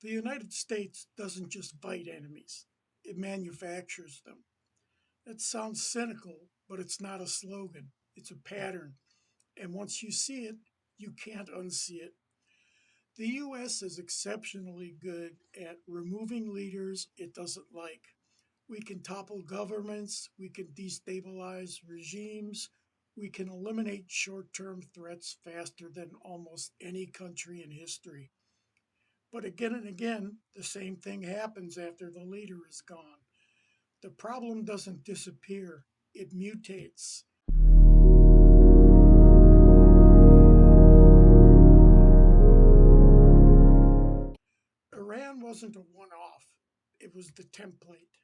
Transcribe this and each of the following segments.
The United States doesn't just fight enemies, it manufactures them. That sounds cynical, but it's not a slogan, it's a pattern. And once you see it, you can't unsee it. The US is exceptionally good at removing leaders it doesn't like. We can topple governments, we can destabilize regimes, we can eliminate short term threats faster than almost any country in history. But again and again, the same thing happens after the leader is gone. The problem doesn't disappear, it mutates. Iran wasn't a one off, it was the template.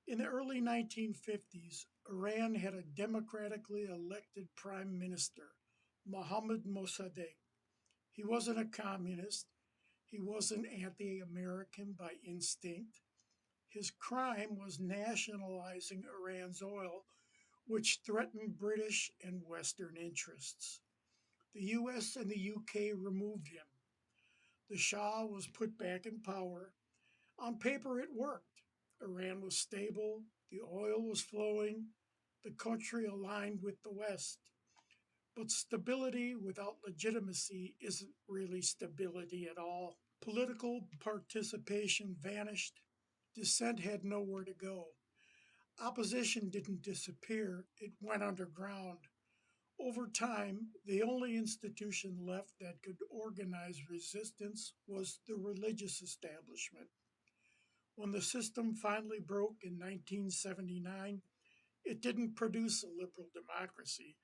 In the early 1950s, Iran had a democratically elected prime minister, Mohammad Mossadegh. He wasn't a communist, he wasn't anti American by instinct. His crime was nationalizing Iran's oil, which threatened British and Western interests. The US and the UK removed him. The Shah was put back in power. On paper, it worked. Iran was stable, the oil was flowing, the country aligned with the West. But stability without legitimacy isn't really stability at all. Political participation vanished. Dissent had nowhere to go. Opposition didn't disappear, it went underground. Over time, the only institution left that could organize resistance was the religious establishment. When the system finally broke in 1979, it didn't produce a liberal democracy.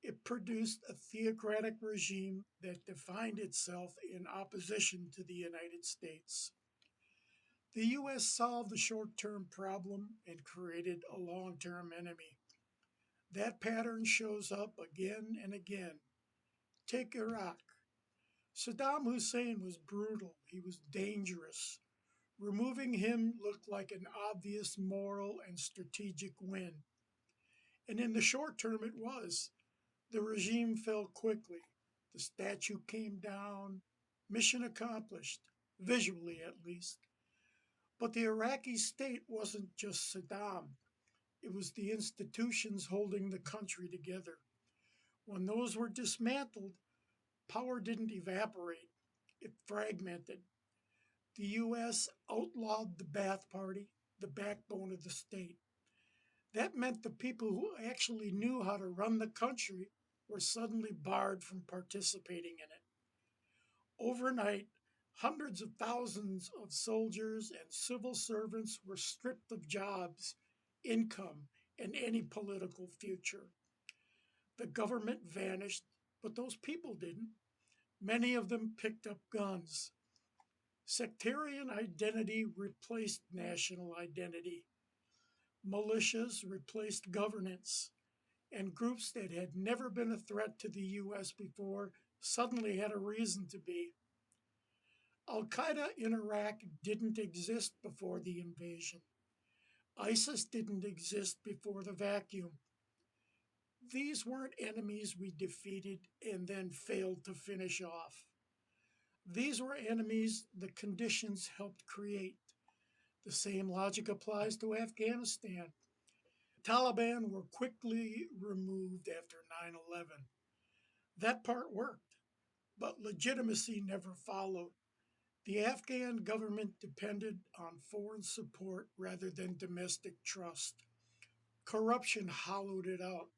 It produced a theocratic regime that defined itself in opposition to the United States. The US solved the short term problem and created a long term enemy. That pattern shows up again and again. Take Iraq. Saddam Hussein was brutal, he was dangerous. Removing him looked like an obvious moral and strategic win. And in the short term, it was. The regime fell quickly. The statue came down. Mission accomplished, visually at least. But the Iraqi state wasn't just Saddam, it was the institutions holding the country together. When those were dismantled, power didn't evaporate, it fragmented. The US outlawed the Ba'ath Party, the backbone of the state. That meant the people who actually knew how to run the country were suddenly barred from participating in it. Overnight, hundreds of thousands of soldiers and civil servants were stripped of jobs, income, and any political future. The government vanished, but those people didn't. Many of them picked up guns. Sectarian identity replaced national identity. Militias replaced governance, and groups that had never been a threat to the US before suddenly had a reason to be. Al Qaeda in Iraq didn't exist before the invasion. ISIS didn't exist before the vacuum. These weren't enemies we defeated and then failed to finish off. These were enemies the conditions helped create. The same logic applies to Afghanistan. Taliban were quickly removed after 9/11. That part worked, but legitimacy never followed. The Afghan government depended on foreign support rather than domestic trust. Corruption hollowed it out.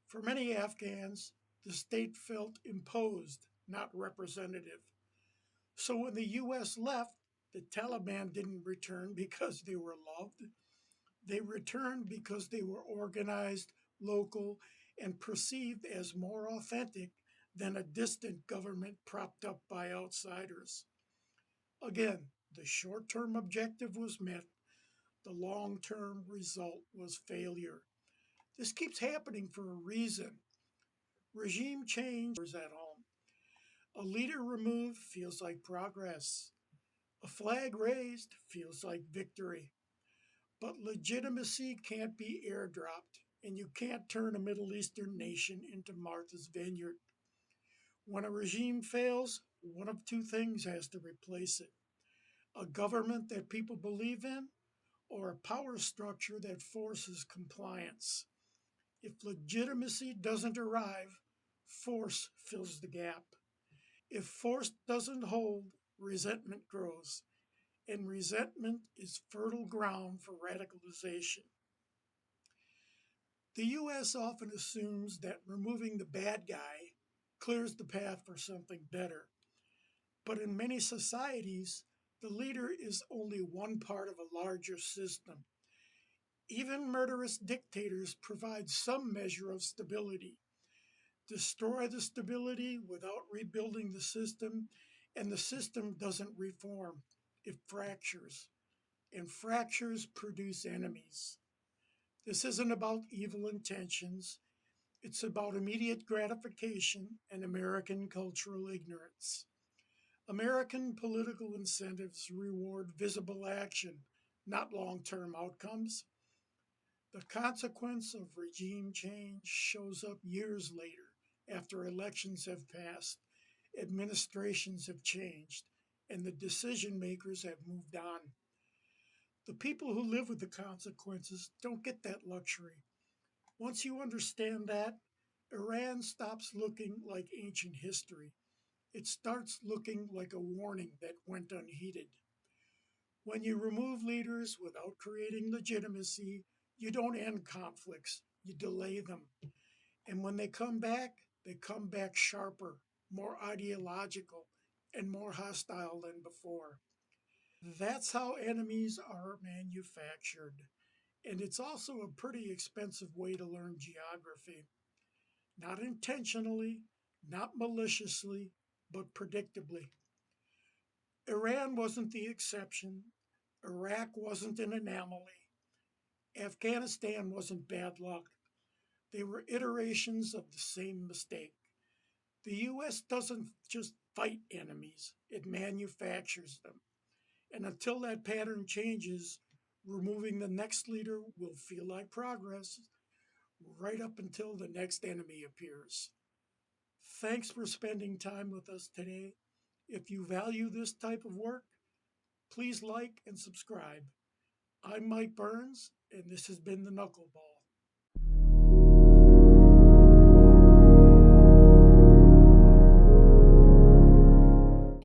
For many Afghans, the state felt imposed, not representative. So when the US left, the Taliban didn't return because they were loved. They returned because they were organized, local, and perceived as more authentic than a distant government propped up by outsiders. Again, the short term objective was met, the long term result was failure. This keeps happening for a reason. Regime change is at home. A leader removed feels like progress. A flag raised feels like victory. But legitimacy can't be airdropped, and you can't turn a Middle Eastern nation into Martha's Vineyard. When a regime fails, one of two things has to replace it: a government that people believe in, or a power structure that forces compliance. If legitimacy doesn't arrive, force fills the gap. If force doesn't hold, resentment grows, and resentment is fertile ground for radicalization. The US often assumes that removing the bad guy clears the path for something better. But in many societies, the leader is only one part of a larger system. Even murderous dictators provide some measure of stability. Destroy the stability without rebuilding the system, and the system doesn't reform. It fractures, and fractures produce enemies. This isn't about evil intentions, it's about immediate gratification and American cultural ignorance. American political incentives reward visible action, not long term outcomes. The consequence of regime change shows up years later, after elections have passed, administrations have changed, and the decision makers have moved on. The people who live with the consequences don't get that luxury. Once you understand that, Iran stops looking like ancient history. It starts looking like a warning that went unheeded. When you remove leaders without creating legitimacy, you don't end conflicts, you delay them. And when they come back sharper, more ideological, and more hostile than before. That's how enemies are manufactured. And it's also a pretty expensive way to learn geography. Not intentionally, not maliciously, but predictably. Iran wasn't the exception. Iraq wasn't an anomaly. Afghanistan wasn't bad luck. They were iterations of the same mistake. The US doesn't just fight enemies, it manufactures them. And until that pattern changes, removing the next leader will feel like progress right up until the next enemy appears. Thanks for spending time with us today. If you value this type of work, please like and subscribe. I'm Mike Burns, and this has been the Knuckleball.